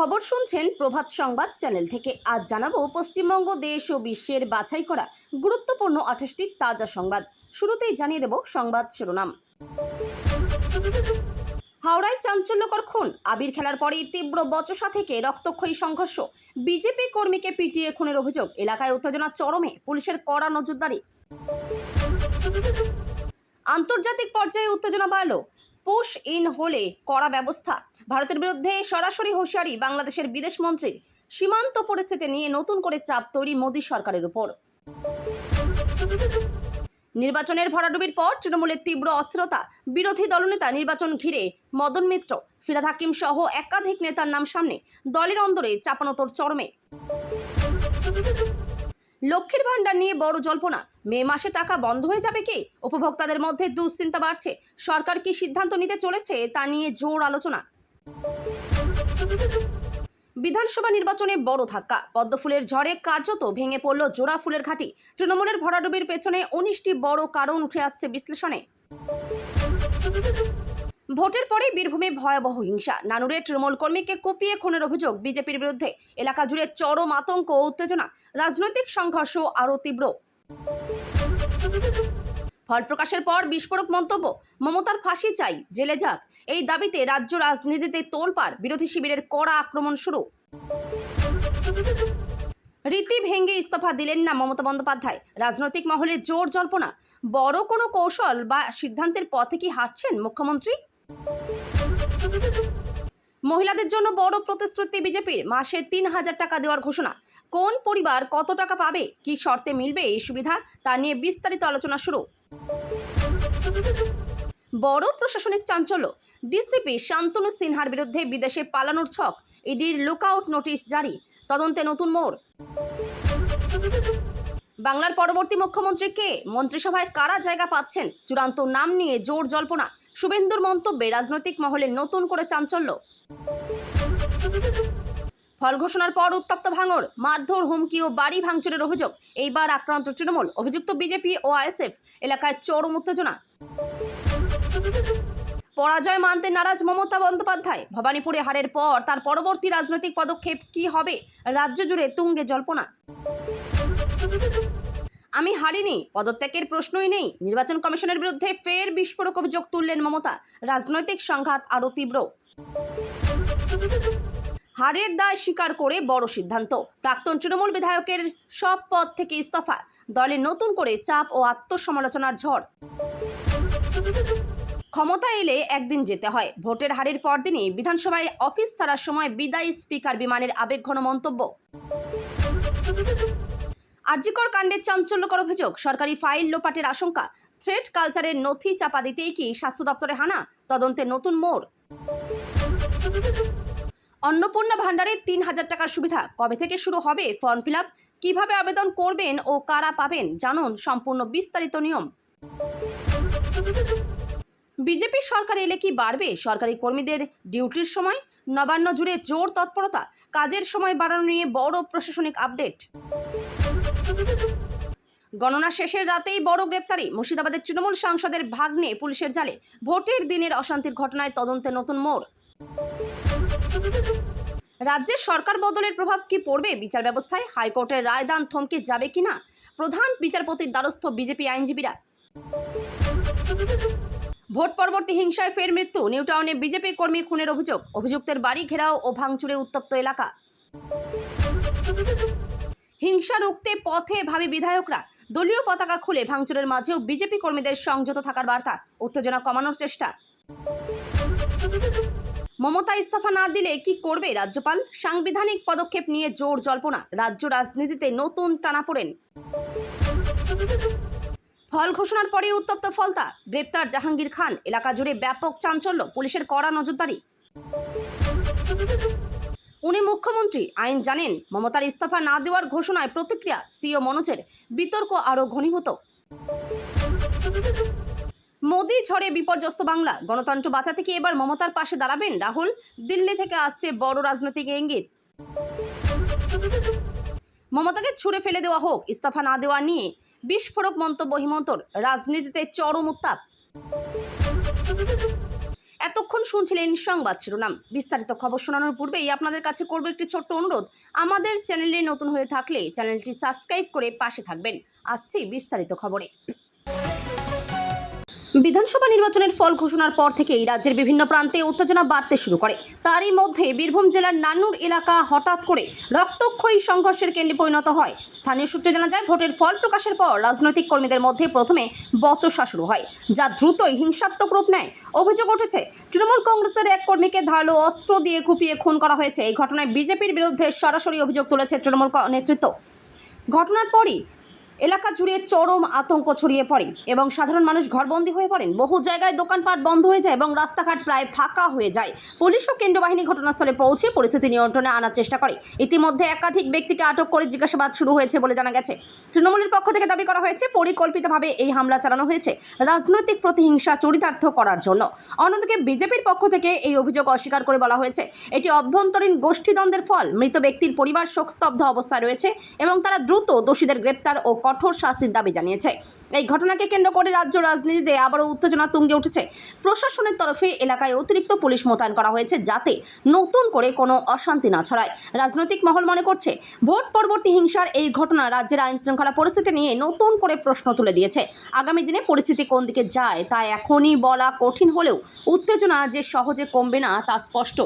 খবর শুনছেন প্রভাত সংবাদ চ্যানেল থেকে। আজ জানাবো পশ্চিমবঙ্গ দেশ ও বিশ্বের বাছাই করা গুরুত্বপূর্ণ 28টি তাজা সংবাদ। শুরুতেই জানিয়ে দেব সংবাদ শিরোনাম। হাওড়ায় চাঞ্চল্যকর খুন, আবির খেলার পরেই তীব্র বচসা থেকে রক্তক্ষয়ী সংঘর্ষ, বিজেপি কর্মীকে পিটিয়ে খুনের অভিযোগ, এলাকায় উত্তেজনা চরমে, পুলিশের কড়া নজরদারি। আন্তর্জাতিক পর্যায়ে উত্তেজনা বাড়ল, পুশ ইন হলে কড়া ব্যবস্থা। ভারতের বিরুদ্ধে সরাসরি হুঁশিয়ারি বাংলাদেশের বিদেশমন্ত্রীর। সীমান্ত পরিস্থিতি নিয়ে নতুন করে চাপ তৈরি মোদী সরকারের উপর। নির্বাচনের ভরাডুবির পর তৃণমূলের তীব্র অস্থিরতা, বিরোধী দলনেতা নির্বাচন ঘিরে মদন মিত্র, ফিরহাদ হাকিম সহ একাধিক নেতার নাম সামনে, দলের অন্দরে চাপানোতর চরমে। লক্ষ্মীর ভাণ্ডার নিয়ে বড় জল্পনা, মে মাসে টাকা বন্ধ হয়ে যাবে কি? উপভোক্তাদের মধ্যে দুশ্চিন্তা বাড়ছে। সরকার কি সিদ্ধান্ত নিতে চলেছে তা নিয়ে জোর আলোচনা। বিধানসভা নির্বাচনে বড় ধাক্কা, পদ্মফুলের ঝড়ে কার্যত ভেঙে পড়ল জোড়া ফুলের ঘাঁটি। তৃণমূলের ভরাডুবির পেছনে 19টি বড় কারণ উঠে আসছে বিশ্লেষণে। ভোটের পরে বীরভূমে ভয়াবহ হিংসা, নানুরে তৃণমূল কর্মীকে কুপিয়ে খুনের অভিযোগ বিজেপির বিরুদ্ধে, এলাকা জুড়ে চরম আতঙ্ক ও উত্তেজনা, রাজনৈতিক সংঘর্ষ আরও তীব্র। ফল প্রকাশের পর বিস্ফোরক মন্তব্য, মমতার ফাঁসি চাই, জেলে যাক, এই দাবিতে রাজ্য রাজনীতিতে তোলপাড়, বিরোধী শিবিরের কড়া আক্রমণ শুরু। রীতি ভেঙে ইস্তফা দিলেন না মমতা বন্দ্যোপাধ্যায়, রাজনৈতিক মহলে জোর জল্পনা। বড় কোনো কৌশল বা সিদ্ধান্তের পথে কি হাঁটছেন মুখ্যমন্ত্রী? মহিলাদের জন্য বড় প্রতিশ্রুতি বিজেপির, মাসে 3,000 টাকা দেওয়ার ঘোষণা। কোন পরিবার কত টাকা পাবে, কি শর্তে মিলবে এই সুবিধা, তা নিয়ে বিস্তারিত আলোচনা শুরু। বড় প্রশাসনিক চাঞ্চল্য, ডিসিপি শান্তনু সিনহার বিরুদ্ধে বিদেশে পালানোর ছক, ইডির লুকআউট নোটিশ জারি, তদন্তে নতুন মোড়। বাংলার পরবর্তী মুখ্যমন্ত্রী কে, মন্ত্রিসভায় কারা জায়গা পাচ্ছেন, চূড়ান্ত নাম নিয়ে জোর জল্পনা। শুভেন্দুর মন্তব্যে রাজনৈতিক মহলে নতুন করে চাঞ্চল্য। ফল ঘোষণার পর উত্তপ্ত ভাঙড়, মারধর, হুমকি ও বাড়ি ভাঙচুরের অভিযোগ। এইবার আক্রান্ত তৃণমূল, অভিযুক্ত বিজেপি ও আইএসএফ, এলাকায় চরম উত্তেজনা। পরাজয় মানতে নারাজ মমতা বন্দ্যোপাধ্যায়, ভবানীপুরে হারের পর তার পরবর্তী রাজনৈতিক পদক্ষেপ কি হবে, রাজ্য জুড়ে তুঙ্গে জল্পনা। আমি হারিনি, পদত্যাগের প্রশ্নই নেই, নির্বাচন কমিশনের বিরুদ্ধে ফের বিস্ফোরক অভিযোগ তুললেন মমতা, রাজনৈতিক সংঘাত আরও তীব্র। হারের দায় স্বীকার করে বড় সিদ্ধান্ত, প্রাক্তন তৃণমূল বিধায়কের সব পদ থেকে ইস্তফা, দলে নতুন করে চাপ ও আত্মসমালোচনার ঝড়। ক্ষমতা এলে একদিন যেতে হয়, ভোটের হারের পরদিনই বিধানসভায় অফিস ছাড়ার সময় বিদায়ী স্পিকার বিমানের আবেগঘন মন্তব্য। আরজিকর কাণ্ডে চাঞ্চল্যকর অভিযোগ, সরকারি ফাইল লোপাটের আশঙ্কা, থ্রেড কালচারের নথি চাপা দিতেই কি স্বাস্থ্য দপ্তরে হানা, তদন্তে নতুন মোড়। অন্নপূর্ণা ভাণ্ডারে 3,000 টাকার সুবিধা, কবে থেকে শুরু হবে ফর্ম ফিল আপ, কিভাবে আবেদন করবেন ও কারা পাবেন, জানুন সম্পূর্ণ বিস্তারিত নিয়ম। বিজেপি সরকার এলে কি বাড়বে সরকারি কর্মীদের ডিউটির সময়, নবান্ন জুড়ে জোর তৎপরতা, কাজের সময় বাড়ানো নিয়ে বড় প্রশাসনিক আপডেট। গণনা শেষের রাতেই বড় গ্রেপ্তারি, মুর্শিদাবাদের তৃণমূল সাংসদের ভাগ্নে পুলিশের জালে, ভোটের দিনের অশান্তির ঘটনায় তদন্তে নতুন মোড়। রাজ্যের সরকার বদলের প্রভাব কি পড়বে বিচার ব্যবস্থায়, হাইকোর্টের রায়দান থমকে যাবে কিনা, প্রধান বিচারপতির দ্বারস্থ বিজেপি আইনজীবীরা। ভোট পরবর্তী হিংসায় ফের মৃত্যু, নিউটাউনে বিজেপি কর্মী খুনের অভিযোগ, অভিযুক্তের বাড়ি ঘেরাও ও ভাঙচুরে উত্তপ্ত এলাকা। হিংসা রুখতে পথে ভাবী বিধায়করা, দলীয় পতাকা খুলে ভাঙচুরের মাঝেও বিজেপি কর্মীদের সংযত থাকার বার্তা, উত্তেজনা কমানোর চেষ্টা। মমতা ইস্তফা না দিলে কি করবে রাজ্যপাল, সাংবিধানিক পদক্ষেপ নিয়ে জোর জল্পনা, রাজ্য রাজনীতিতে নতুন টানাপোড়েন। ফল ঘোষণার পরে উত্তপ্ত ফলতা, গ্রেপ্তার জাহাঙ্গীর খান, এলাকা জুড়ে ব্যাপক চাঞ্চল্য, পুলিশের কড়া নজরদারি। উনি মুখ্যমন্ত্রী, আইন জানেন, মমতার ইস্তফা না দেওয়ার ঘোষণায় প্রতিক্রিয়া সিও মনোজের, বিতর্ক আরও ঘনীভূত। মোদি ঝড়ে বিপর্যস্ত বাংলা, গণতন্ত্র বাঁচাতে কি এবার মমতার পাশে দাঁড়াবেন রাহুল, দিল্লি থেকে আসছে বড় রাজনৈতিক ইঙ্গিত। মমতাকে ছুঁড়ে ফেলে দেওয়া হোক, ইস্তফা না দেওয়া নিয়ে বিস্ফোরক মন্তব্য হিমন্তর, রাজনীতিতে চরম উত্তাপ। এতক্ষণ শুনছিলেন সংবাদ শিরোনাম। বিস্তারিত খবর শোনানোর পূর্বেই আপনাদের কাছে করব একটি ছোট্ট অনুরোধ। আমাদের চ্যানেলে নতুন হয়ে থাকলে চ্যানেলটি সাবস্ক্রাইব করে পাশে থাকবেন। আসছি বিস্তারিত খবরে। বিধানসভা নির্বাচনের ফল ঘোষণার পর থেকেই রাজ্যের বিভিন্ন প্রান্তে উত্তেজনা বাড়তে শুরু করে। তারই মধ্যে বীরভূম জেলার নান্নুর এলাকা হঠাৎ করে রক্তক্ষয়ী সংঘর্ষের কেন্দ্রে পরিণত হয়। স্থানীয় সূত্রে জানা যায়, ভোটের ফল প্রকাশের পর রাজনৈতিক কর্মীদের মধ্যে প্রথমে বচসা শুরু হয়, যা দ্রুতই হিংসাত্মক রূপ নেয়। অভিযোগ উঠেছে, তৃণমূল কংগ্রেসের এক কর্মীকে ধারালো অস্ত্র দিয়ে কুপিয়ে খুন করা হয়েছে। এই ঘটনায় বিজেপির বিরুদ্ধে সরাসরি অভিযোগ তুলেছে তৃণমূল নেতৃত্ব। ঘটনার পরই এলাকা জুড়ে চরম আতঙ্ক ছড়িয়ে পড়ে এবং সাধারণ মানুষ ঘরবন্দি হয়ে পড়েন। বহু জায়গায় দোকানপাট বন্ধ হয়ে যায় এবং রাস্তাঘাট প্রায় ফাঁকা হয়ে যায়। পুলিশ ও কেন্দ্রীয় বাহিনী ঘটনাস্থলে পৌঁছে পরিস্থিতি নিয়ন্ত্রণে আনার চেষ্টা করে। ইতিমধ্যে একাধিক ব্যক্তিকে আটক করে জিজ্ঞাসাবাদ শুরু হয়েছে বলে জানা গেছে। তৃণমূলের পক্ষ থেকে দাবি করা হয়েছে, পরিকল্পিতভাবে এই হামলা চালানো হয়েছে রাজনৈতিক প্রতিহিংসা চরিতার্থ করার জন্য। অন্যদিকে বিজেপির পক্ষ থেকে এই অভিযোগ অস্বীকার করে বলা হয়েছে, এটি অভ্যন্তরীণ গোষ্ঠীদ্বন্দ্বের ফল। মৃত ব্যক্তির পরিবার শোকস্তব্ধ অবস্থায় রয়েছে এবং তারা দ্রুত দোষীদের গ্রেপ্তার ও কঠোর শাস্তির দাবি জানিয়েছে। এই ঘটনাকে কেন্দ্র করে রাজ্য রাজনীতিতে আবারও উত্তেজনা তুঙ্গে উঠেছে। প্রশাসনের তরফে এলাকায় অতিরিক্ত পুলিশ মোতায়েন করা হয়েছে, যাতে নতুন করে কোনো অশান্তি না ছড়ায়। রাজনৈতিক মহল মনে করছে, ভোট পরবর্তী হিংসার এই ঘটনা রাজ্যের আইন শৃঙ্খলা পরিস্থিতি নিয়ে নতুন করে প্রশ্ন তুলে দিয়েছে। আগামী দিনে পরিস্থিতি কোন দিকে যায় তা এখনই বলা কঠিন হলেও উত্তেজনা যে সহজে কমবে না তা স্পষ্ট।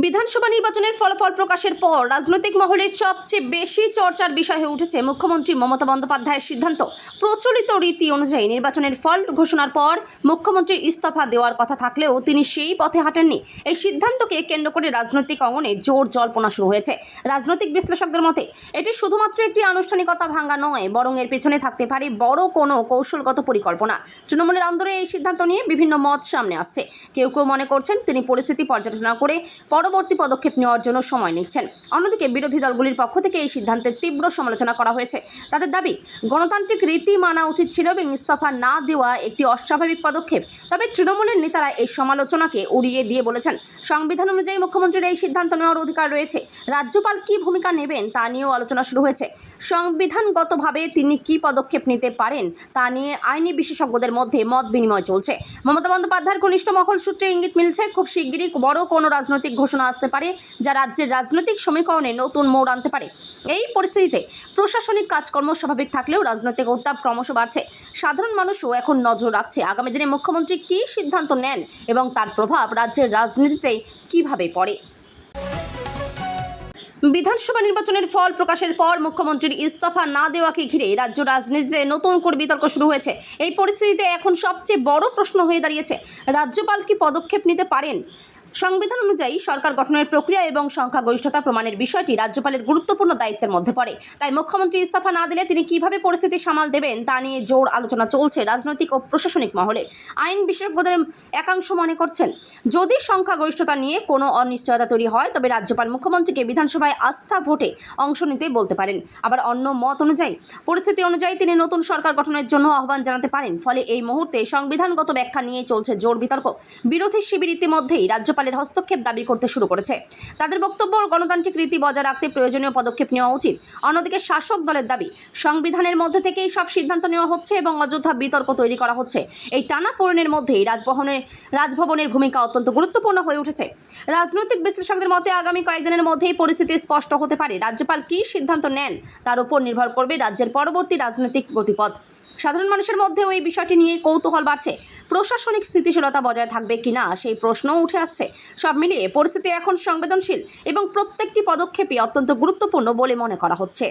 বিধানসভা নির্বাচনের ফলাফল প্রকাশের পর রাজনৈতিক মহলে সবচেয়ে বেশি চর্চার বিষয় হয়ে উঠেছে মুখ্যমন্ত্রী মমতা বন্দ্যোপাধ্যায়ের সিদ্ধান্ত। প্রচলিত রীতি অনুযায়ী নির্বাচনের ফল ঘোষণার পর মুখ্যমন্ত্রীর ইস্তফা দেওয়ার কথা থাকলেও তিনি সেই পথে হাঁটেননি। এই সিদ্ধান্তকে কেন্দ্র করে রাজনৈতিক অঙ্গনে জোর জল্পনা শুরু হয়েছে। রাজনৈতিক বিশ্লেষকদের মতে এটি শুধুমাত্র একটি আনুষ্ঠানিকতা ভাঙা নয়, বরং এর পেছনে থাকতে পারে বড় কোনো কৌশলগত পরিকল্পনা। তৃণমূলের অন্দরে এই সিদ্ধান্ত নিয়ে বিভিন্ন মত সামনে আসছে। কেউ কেউ মনে করছেন তিনি পরিস্থিতি পর্যালোচনা করে পরবর্তী পদক্ষেপ নেওয়ার জন্য সময় নিচ্ছেন। অন্যদিকে বিরোধী দলগুলির পক্ষ থেকে এই সিদ্ধান্তের তীব্র সমালোচনা করা হয়েছে। তাদের দাবি, গণতান্ত্রিক রীতি মানা উচিত ছিল এবং ইস্তফা না দেওয়া একটি অস্বাভাবিক পদক্ষেপ। তবে তৃণমূলের নেতারা এই সমালোচনাকে উড়িয়ে দিয়ে বলেছেন, সংবিধান অনুযায়ী মুখ্যমন্ত্রীর এই সিদ্ধান্ত নেওয়ার অধিকার রয়েছে। রাজ্যপাল কী ভূমিকা নেবেন তা নিয়েও আলোচনা শুরু হয়েছে। সংবিধানগতভাবে তিনি কী পদক্ষেপ নিতে পারেন তা নিয়ে আইনি বিশেষজ্ঞদের মধ্যে মত বিনিময় চলছে। মমতা বন্দ্যোপাধ্যায়ের ঘনিষ্ঠ মহল সূত্রে ইঙ্গিত মিলছে, খুব শিগগিরই বড় কোনো রাজনৈতিক ঘোষণা আসতে পারে, যা রাজ্যের রাজনৈতিক সমীকরণে নতুন মোড় আনতে পারে। এই পরিস্থিতিতে প্রশাসনিক কাজকর্ম স্বাভাবিক থাকলেও রাজনৈতিক উত্তাপ ক্রমশ বাড়ছে। সাধারণ মানুষও এখন নজর রাখছে আগামী দিনে মুখ্যমন্ত্রী কী সিদ্ধান্ত নেন এবং তার প্রভাব রাজ্যের রাজনীতিতে কীভাবে পড়ে। বিধানসভা নির্বাচনের ফল প্রকাশের পর মুখ্যমন্ত্রীর ইস্তফা না দেওয়াকে ঘিরে রাজ্য রাজনীতিতে নতুন করে বিতর্ক শুরু হয়েছে। এই পরিস্থিতিতে এখন সবচেয়ে বড় প্রশ্ন হয়ে দাঁড়িয়েছে, রাজ্যপাল কি পদক্ষেপ নিতে পারেন। সংবিধান অনুযায়ী সরকার গঠনের প্রক্রিয়া এবং সংখ্যাগরিষ্ঠতা প্রমাণের বিষয়টি রাজ্যপালের গুরুত্বপূর্ণ দায়িত্বের মধ্যে পড়ে। তাই মুখ্যমন্ত্রী ইস্তফা না দিলে তিনি কিভাবে পরিস্থিতি সামাল দেবেন তা নিয়ে জোর আলোচনা চলছে রাজনৈতিক ও প্রশাসনিক মহলে। আইন বিশেষজ্ঞদের একাংশ মনে করছেন, যদি সংখ্যাগরিষ্ঠতা নিয়ে কোনো অনিশ্চয়তা তৈরি হয় তবে রাজ্যপাল মুখ্যমন্ত্রীকে বিধানসভায় আস্থা ভোটে অংশ নিতে বলতে পারেন। আবার অন্য মত অনুযায়ী পরিস্থিতি অনুযায়ী তিনি নতুন সরকার গঠনের জন্য আহ্বান জানাতে পারেন। ফলে এই মুহূর্তে সংবিধানগত ব্যাখ্যা নিয়ে চলছে জোর বিতর্ক। বিরোধী শিবির ইতিমধ্যেই রাজ্যপাল হস্তক্ষেপ দাবি করতে শুরু করেছে। তাদের বক্তব্য, গণতান্ত্রিক রীতি বজায় রাখতে প্রয়োজনীয় পদক্ষেপ নেওয়া উচিত। অন্যদিকে শাসক দলের দাবি, সংবিধানের মধ্যে থেকেই সব সিদ্ধান্ত নেওয়া হচ্ছে এবং অযথা বিতর্ক তৈরি করা হচ্ছে। এই টানাপোড়েনের মধ্যেই রাজভবনের ভূমিকা অত্যন্ত গুরুত্বপূর্ণ হয়ে উঠেছে। রাজনৈতিক বিশ্লেষকদের মতে আগামী কয়েকদিনের মধ্যেই পরিস্থিতি স্পষ্ট হতে পারে। রাজ্যপাল কী সিদ্ধান্ত নেন তার উপর নির্ভর করবে রাজ্যের পরবর্তী রাজনৈতিক গতিপথ। সাধারণ মানুষের মধ্যেও এই বিষয়টি নিয়ে কৌতূহল বাড়ছে। প্রশাসনিক স্থিতিশীলতা বজায় থাকবে কিনা সেই প্রশ্নও উঠে আসছে। সব মিলিয়ে পরিস্থিতি এখন সংবেদনশীল এবং প্রত্যেকটি পদক্ষেপই অত্যন্ত গুরুত্বপূর্ণ বলে মনে করা হচ্ছে।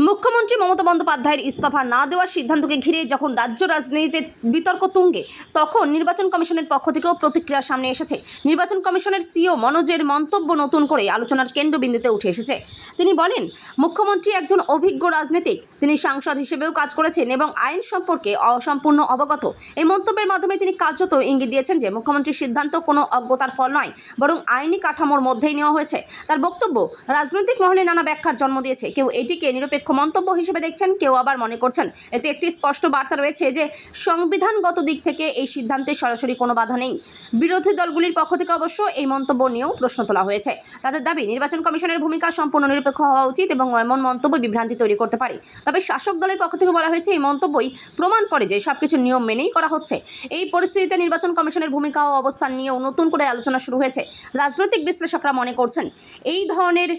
মুখ্যমন্ত্রী মমতা বন্দ্যোপাধ্যায়ের ইস্তফা না দেওয়ার সিদ্ধান্তকে ঘিরে যখন রাজ্য রাজনীতিতে বিতর্ক তুঙ্গে, তখন নির্বাচন কমিশনের পক্ষ থেকেও প্রতিক্রিয়া সামনে এসেছে। নির্বাচন কমিশনের সিও মনোজের মন্তব্য নতুন করে আলোচনার কেন্দ্রবিন্দুতে উঠে এসেছে। তিনি বলেন, মুখ্যমন্ত্রী একজন অভিজ্ঞ রাজনীতিক, তিনি সাংসদ হিসেবেও কাজ করেছেন এবং আইন সম্পর্কে অসম্পূর্ণ অবগত। এই মন্তব্যের মাধ্যমে তিনি কার্যত ইঙ্গিত দিয়েছেন যে মুখ্যমন্ত্রীর সিদ্ধান্ত কোনো অজ্ঞতার ফল নয়, বরং আইনি কাঠামোর মধ্যেই নেওয়া হয়েছে। তার বক্তব্য রাজনৈতিক মহলে নানা ব্যাখ্যার জন্ম দিয়েছে। কেউ এটিকে নিরপেক্ষ মন্তব্য হিসেবে দেখছেন, কেউ আবার মনে করছেন এতে একটি স্পষ্ট বার্তা রয়েছে যে সংবিধানগত দিক থেকে এই সিদ্ধান্তে সরাসরি কোনো বাধা নেই। বিরোধী দলগুলির পক্ষ থেকে অবশ্য এই মন্তব্য নিয়েও প্রশ্ন তোলা হয়েছে। তাদের দাবি, নির্বাচন কমিশনের ভূমিকা সম্পূর্ণ নিরপেক্ষ হওয়া উচিত এবং এমন মন্তব্য বিভ্রান্তি তৈরি করতে পারে। তবে শাসক দলের পক্ষ থেকে বলা হয়েছে, এই মন্তব্যই প্রমাণ করে যে সবকিছু নিয়ম মেনেই করা হচ্ছে। এই পরিস্থিতিতে নির্বাচন কমিশনের ভূমিকা ও অবস্থান নিয়েও নতুন করে আলোচনা শুরু হয়েছে। রাজনৈতিক বিশ্লেষকরা মনে করছেন এই ধরনের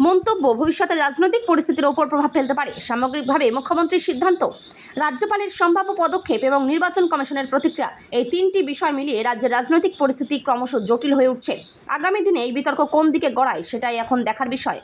মন্তব্য ভবিষ্যতের রাজনৈতিক পরিস্থিতির ওপর প্রভাব ফেলতে পারে। সামগ্রিকভাবে মুখ্যমন্ত্রীর সিদ্ধান্ত, রাজ্যপালের সম্ভাব্য পদক্ষেপ এবং নির্বাচন কমিশনের প্রতিক্রিয়া, এই তিনটি বিষয় মিলিয়ে রাজ্যের রাজনৈতিক পরিস্থিতি ক্রমশ জটিল হয়ে উঠছে। আগামী দিনে এই বিতর্ক কোন দিকে গড়ায় সেটাই এখন দেখার বিষয়।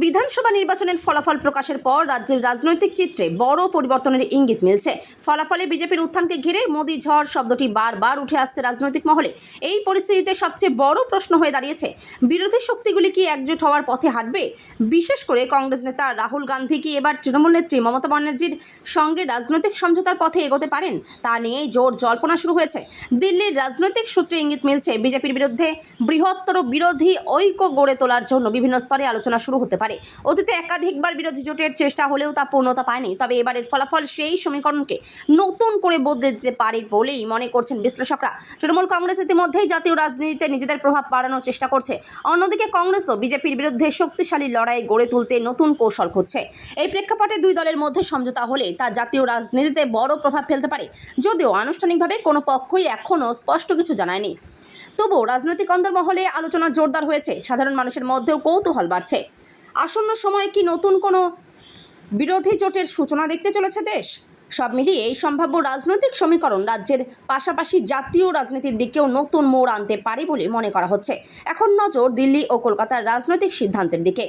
বিধানসভা নির্বাচনের ফলাফল প্রকাশের পর রাজ্যের রাজনৈতিক চিত্রে বড় পরিবর্তনের ইঙ্গিত মিলছে। ফলাফলে বিজেপির উত্থানকে ঘিরে মোদি ঝড় শব্দটি বারবার উঠে আসছে রাজনৈতিক মহলে। এই পরিস্থিতিতে সবচেয়ে বড় প্রশ্ন হয়ে দাঁড়িয়েছে, বিরোধী শক্তিগুলি কি একজোট হওয়ার পথে হাঁটবে? বিশেষ করে কংগ্রেস নেতা রাহুল গান্ধী কি এবার তৃণমূল নেত্রী মমতা ব্যানার্জির সঙ্গে রাজনৈতিক সমঝোতার পথে এগোতে পারেন? তা নিয়েই জোর জল্পনা শুরু হয়েছে। দিল্লির রাজনৈতিক সূত্রে ইঙ্গিত মিলছে, বিজেপির বিরুদ্ধে বৃহত্তর বিরোধী ঐক্য গড়ে তোলার জন্য বিভিন্ন স্তরে আলোচনা শুরু হতে পারে। অতীতে একাধিকবার বিরোধী জোটের চেষ্টা হলেও তা পূর্ণতা পায়নি। তবে এবারের ফলাফল সেই সমীকরণকে নতুন করে বদলে দিতে পারে বলেই মনে করছেন বিশ্লেষকরা। তৃণমূল কংগ্রেস ইতিমধ্যেই জাতীয় রাজনীতিতে নিজেদের প্রভাব বাড়ানোর চেষ্টা করছে। অন্যদিকে কংগ্রেসও বিজেপির বিরুদ্ধে শক্তিশালী লড়াই গড়ে তুলতে নতুন কৌশল খুঁজছে। এই প্রেক্ষাপটে দুই দলের মধ্যে সমঝোতা হলে তা জাতীয় রাজনীতিতে বড় প্রভাব ফেলতে পারে, যদিও আনুষ্ঠানিকভাবে কোনো পক্ষই এখনও স্পষ্ট কিছু জানায়নি। তবুও রাজনৈতিক অন্তর্মহলে আলোচনা জোরদার হয়েছে। সাধারণ মানুষের মধ্যেও কৌতূহল বাড়ছে। আসন্ন সময়ে কি নতুন কোনো বিরোধী জোটের সূচনা দেখতে চলেছে দেশ? সব মিলিয়ে এই সম্ভাব্য রাজনৈতিক সমীকরণ রাজ্যের পাশাপাশি জাতীয় রাজনীতির দিকেও নতুন মোড় আনতে পারে বলে মনে করা হচ্ছে। এখন নজর দিল্লি ও কলকাতার রাজনৈতিক সিদ্ধান্তের দিকে।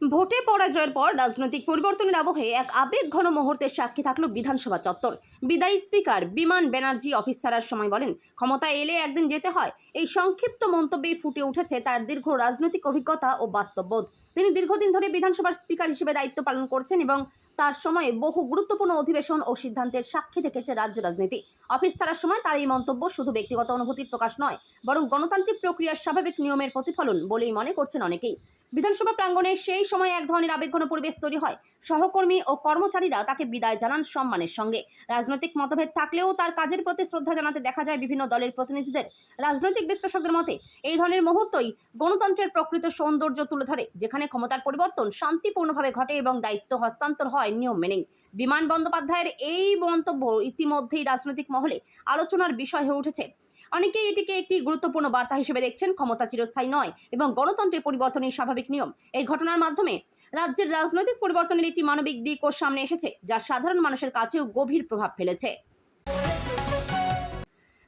ভোটে পরাজয়ের পর রাজনৈতিক পরিবর্তনের আবহে এক আবেগঘন মুহূর্তের সাক্ষী থাকলো বিধানসভা চত্বর। বিদায়ী স্পিকার বিমান ব্যানার্জি অফিস ছাড়ার সময় বলেন, ক্ষমতায় এলে একদিন যেতে হয়। এই সংক্ষিপ্ত মন্তব্যে ফুটে উঠেছে তার দীর্ঘ রাজনৈতিক অভিজ্ঞতা ও বাস্তববোধ। তিনি দীর্ঘদিন ধরে বিধানসভার স্পিকার হিসেবে দায়িত্ব পালন করছেন এবং তার সময়ে বহু গুরুত্বপূর্ণ অধিবেশন ও সিদ্ধান্তের সাক্ষী থেকেছে রাজ্য রাজনীতি। অফিস ছাড়ার সময় তার এই মন্তব্য শুধু ব্যক্তিগত অনুভূতির প্রকাশ নয়, বরং গণতান্ত্রিক প্রক্রিয়ার স্বাভাবিক নিয়মের প্রতিফলন বলেই মনে করছেন অনেকেই। বিধানসভা প্রাঙ্গণে সেই সময় এক ধরনের আবেগঘন পরিবেশ তৈরি হয়। সহকর্মী ও কর্মচারীরা তাকে বিদায় জানান সম্মানের সঙ্গে। রাজনৈতিক মতভেদ থাকলেও তার কাজের প্রতি শ্রদ্ধা জানাতে দেখা যায় বিভিন্ন দলের প্রতিনিধিদের। রাজনৈতিক বিশ্লেষকদের মতে এই ধরনের মুহূর্তই গণতন্ত্রের প্রকৃত সৌন্দর্য তুলে ধরে, যেখানে ক্ষমতার পরিবর্তন শান্তিপূর্ণভাবে ঘটে এবং দায়িত্ব হস্তান্তর হয় নিয়ম মেনেই। বিমান বন্দ্যোপাধ্যায়ের এই মন্তব্য ইতিমধ্যেই রাজনৈতিক মহলে আলোচনার বিষয় হয়ে উঠেছে। অনেকেই এটিকে একটি গুরুত্বপূর্ণ বার্তা হিসেবে দেখছেন। ক্ষমতা চিরস্থায়ী নয় এবং গণতন্ত্রের পরিবর্তনের স্বাভাবিক নিয়ম। এই ঘটনার মাধ্যমে রাজ্যের রাজনৈতিক পরিবর্তনের একটি মানবিক দিকও সামনে এসেছে, যা সাধারণ মানুষের কাছেও গভীর প্রভাব ফেলেছে।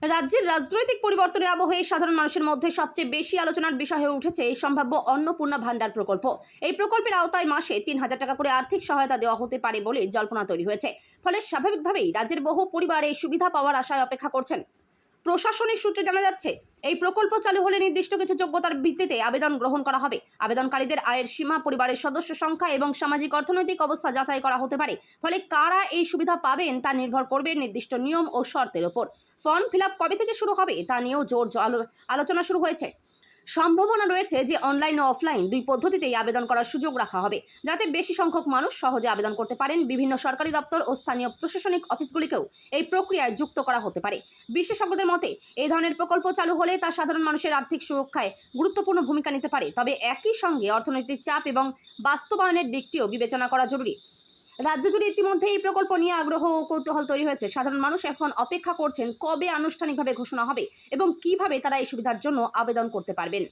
রাজ্যের রাজনৈতিক পরিবর্তনের আবহে সাধারণ মানুষের মধ্যে সবচেয়ে বেশি আলোচনার বিষয় হয়ে উঠেছে এই সম্ভাব্য অন্নপূর্ণা ভান্ডার প্রকল্প। এই প্রকল্পের আওতায় মাসে ৩,০০০ টাকা করে আর্থিক সহায়তা দেওয়া হতে পারে বলে জল্পনা তৈরি হয়েছে। ফলে স্বাভাবিকভাবেই রাজ্যের বহু পরিবার এই সুবিধা পাওয়ার আশায় অপেক্ষা করছেন। প্রশাসনিক সূত্রে জানা যাচ্ছে, এই প্রকল্প চালু হলে নির্দিষ্ট কিছু যোগ্যতার ভিত্তিতে আবেদন গ্রহণ করা হবে। আবেদনকারীদের আয়ের সীমা, পরিবারের সদস্য সংখ্যা এবং সামাজিক অর্থনৈতিক অবস্থা যাচাই করা হতে পারে। ফলে কারা এই সুবিধা পাবেন তা নির্ভর করবে নির্দিষ্ট নিয়ম ও শর্তের ওপর। ফর্ম ফিল আপ কবে থেকে শুরু হবে তা নিয়েও জোর আলোচনা শুরু হয়েছে। সম্ভাবনা রয়েছে যে অনলাইন ও অফলাইন দুই পদ্ধতিতেই আবেদন করার সুযোগ রাখা হবে, যাতে বেশি সংখ্যক মানুষ সহজে আবেদন করতে পারেন। বিভিন্ন সরকারি দপ্তর ও স্থানীয় প্রশাসনিক অফিসগুলিকেও এই প্রক্রিয়ায় যুক্ত করা হতে পারে। বিশেষজ্ঞদের মতে, এই ধরনের প্রকল্প চালু হলে তা সাধারণ মানুষের আর্থিক সুরক্ষায় গুরুত্বপূর্ণ ভূমিকা নিতে পারে। তবে একই সঙ্গে অর্থনৈতিক চাপ এবং বাস্তবায়নের দিকটিও বিবেচনা করা জরুরি। রাজ্য জুড়ে ইতিমধ্যে এই প্রকল্প নিয়ে আগ্রহ ও কৌতূহল তৈরি হয়েছে। সাধারণ মানুষ এখন অপেক্ষা করছেন কবে আনুষ্ঠানিকভাবে ঘোষণা হবে এবং কিভাবে তারা এই সুবিধার জন্য আবেদন করতে পারবেন।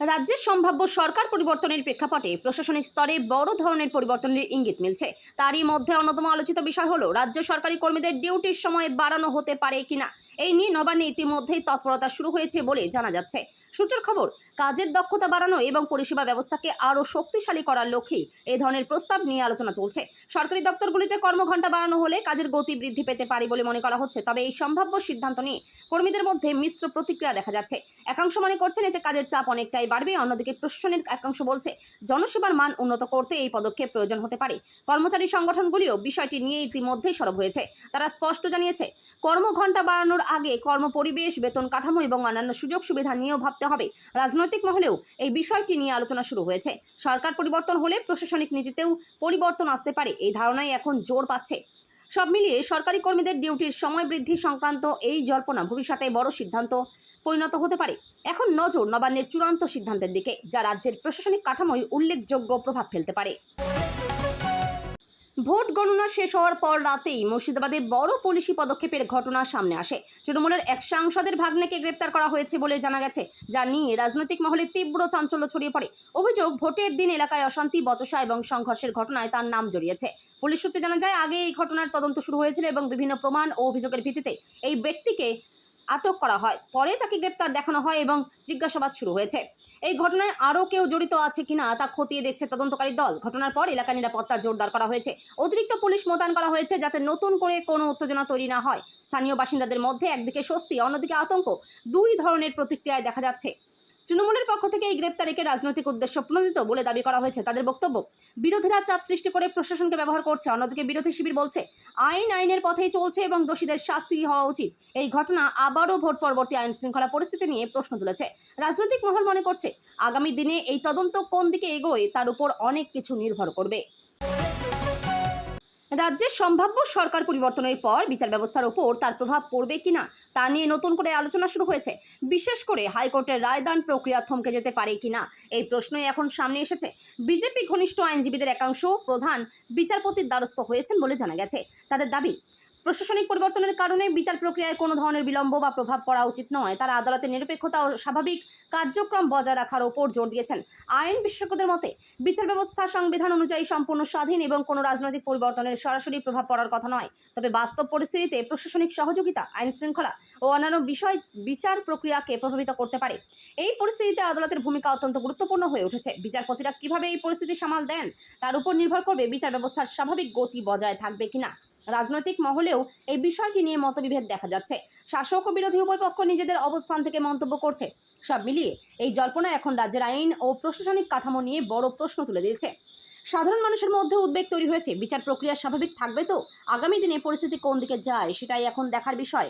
রাজ্যের সম্ভাব্য সরকার পরিবর্তনের প্রেক্ষাপটে প্রশাসনিক স্তরে বড় ধরনের পরিবর্তনের ইঙ্গিত মিলছে। তারই মধ্যে অন্যতম আলোচিত বিষয় হলো রাজ্য সরকারি কর্মীদের ডিউটির সময় বাড়ানো হতে পারে কিনা। এই নিয়ে নবান্নে ইতিমধ্যেই তৎপরতা শুরু হয়েছে বলে জানা যাচ্ছে। সূত্রের খবর, কাজের দক্ষতা বাড়ানো এবং পরিষেবা ব্যবস্থাকে আরও শক্তিশালী করার লক্ষ্যেই এই ধরনের প্রস্তাব নিয়ে আলোচনা চলছে। সরকারি দপ্তরগুলিতে কর্মঘণ্টা বাড়ানো হলে কাজের গতি বৃদ্ধি পেতে পারে বলে মনে করা হচ্ছে। তবে এই সম্ভাব্য সিদ্ধান্ত নিয়ে কর্মীদের মধ্যে মিশ্র প্রতিক্রিয়া দেখা যাচ্ছে। একাংশ মনে করছেন এতে কাজের চাপ অনেকটাই ব্যয় বাড়বে, অন্যদিকে প্রশাসনের একাংশ বলছে জনসেবার মান উন্নত করতে এই পদক্ষেপ প্রয়োজন হতে পারে। কর্মচারী সংগঠনগুলিও বিষয়টি নিয়ে ইতিমধ্যেই সরব হয়েছে। তারা স্পষ্ট জানিয়েছে, কর্মঘণ্টা বাড়ানোর আগে কর্মপরিবেশ, বেতন কাঠামো এবং অন্যান্য সুযোগ সুবিধা নিয়েও ভাবতে হবে। রাজনৈতিক মহলেও এই বিষয়টি নিয়ে আলোচনা শুরু হয়েছে। সরকার পরিবর্তন হলে প্রশাসনিক নীতিতেও পরিবর্তন আসতে পারে, এই ধারণাই এখন জোর পাচ্ছে। সব মিলিয়ে সরকারি কর্মীদের ডিউটির সময় বৃদ্ধি সংক্রান্ত এই জল্পনা ভবিষ্যতে বড় সিদ্ধান্ত পরিণত হতে পারে। এখন নজর নবান্নের চূড়ান্ত সিদ্ধান্তের দিকে, যা রাজ্যের প্রশাসনিক কাঠামোয় উল্লেখযোগ্য প্রভাব ফেলতে পারে। ভোট গণনা শেষ হওয়ার পর রাতেই মুর্শিদাবাদে বড় পুলিশি পদক্ষেপের ঘটনা সামনে আসে। তৃণমূলের এক সাংসদের ভাগ্নেকে গ্রেপ্তার করা হয়েছে বলে জানা গেছে, যা নিয়ে রাজনৈতিক মহলে তীব্র চাঞ্চল্য ছড়িয়ে পড়ে। অভিযোগ, ভোটের দিন এলাকায় অশান্তি, বচসা এবং সংঘর্ষের ঘটনায় তার নাম জড়িয়েছে। পুলিশ সূত্রে জানা যায়, আগে এই ঘটনার তদন্ত শুরু হয়েছিল এবং বিভিন্ন প্রমাণ ও অভিযোগের ভিত্তিতে এই ব্যক্তিকে আটক করা হয়। পরে তাকে গ্রেপ্তার দেখানো হয় এবং জিজ্ঞাসাবাদ শুরু হয়েছে। এই ঘটনায় আরও কেউ জড়িত আছে কিনা তা খতিয়ে দেখছে তদন্তকারী দল। ঘটনার পর এলাকা নিরাপত্তা জোরদার করা হয়েছে। অতিরিক্ত পুলিশ মোতায়েন করা হয়েছে যাতে নতুন করে কোনো উত্তেজনা তৈরি না হয়। স্থানীয় বাসিন্দাদের মধ্যে একদিকে স্বস্তি, অন্যদিকে আতঙ্ক, দুই ধরনের প্রতিক্রিয়ায় দেখা যাচ্ছে। তৃণমূলের পক্ষ থেকে এই গ্রেপ্তারিকে রাজনৈতিক উদ্দেশ্য প্রণোদিত বলে দাবি করা হয়েছে। তাদের বক্তব্য, বিরোধীরা চাপ সৃষ্টি করে প্রশাসনকে ব্যবহার করছে। অন্যদিকে বিরোধী শিবির বলছে, আইনের পথেই চলছে এবং দোষীদের শাস্তি হওয়া উচিত। এই ঘটনা আবারও ভোট পরবর্তী আইন শৃঙ্খলা পরিস্থিতি নিয়ে প্রশ্ন তুলেছে। রাজনৈতিক মহল মনে করছে, আগামী দিনে এই তদন্ত কোন দিকে এগোয় তার উপর অনেক কিছু নির্ভর করবে। রাজ্যের সম্ভাব্য সরকার পরিবর্তনের পর বিচার ব্যবস্থার উপর তার প্রভাব পড়বে কিনা তা নিয়ে নতুন করে আলোচনা শুরু হয়েছে। বিশেষ করে হাইকোর্টের রায়দান প্রক্রিয়া থমকে যেতে পারে কিনা এই প্রশ্নই এখন সামনে এসেছে। বিজেপি ঘনিষ্ঠ আইনজীবীদের একাংশ প্রধান বিচারপতির দ্বারস্থ হয়েছেন বলে জানা গেছে। তাদের দাবি, প্রশাসনিক পরিবর্তনের কারণে বিচার প্রক্রিয়ায় কোনো ধরনের বিলম্ব বা প্রভাব পড়া উচিত নয়। তারা আদালতের নিরপেক্ষতা ও স্বাভাবিক কার্যক্রম বজায় রাখার ওপর জোর দিয়েছেন। আইন বিশেষজ্ঞদের মতে, বিচার ব্যবস্থা সংবিধান অনুযায়ী সম্পূর্ণ স্বাধীন এবং কোনো রাজনৈতিক পরিবর্তনের সরাসরি প্রভাব পড়ার কথা নয়। তবে বাস্তব পরিস্থিতিতে প্রশাসনিক সহযোগিতা, আইন শৃঙ্খলা ও অন্যান্য বিষয় বিচার প্রক্রিয়াকে প্রভাবিত করতে পারে। এই পরিস্থিতিতে আদালতের ভূমিকা অত্যন্ত গুরুত্বপূর্ণ হয়ে উঠেছে। বিচারপতিরা কিভাবে এই পরিস্থিতি সামাল দেন তার উপর নির্ভর করবে বিচার ব্যবস্থার স্বাভাবিক গতি বজায় থাকবে কিনা। রাজনৈতিক মহলেও এই বিষয়টি নিয়ে মতবিভেদ দেখা যাচ্ছে। শাসক ও বিরোধী উভয় পক্ষ নিজেদের অবস্থান থেকে মন্তব্য করছে। সব মিলিয়ে এই জল্পনা এখন রাজ্যের আইন ও প্রশাসনিক কাঠামো নিয়ে বড় প্রশ্ন তুলে দিয়েছে। সাধারণ মানুষের মধ্যে উদ্বেগ তৈরি হয়েছে। বিচার প্রক্রিয়া স্বাভাবিক থাকবে তো? আগামী দিনে পরিস্থিতি কোন দিকে যায় সেটাই এখন দেখার বিষয়।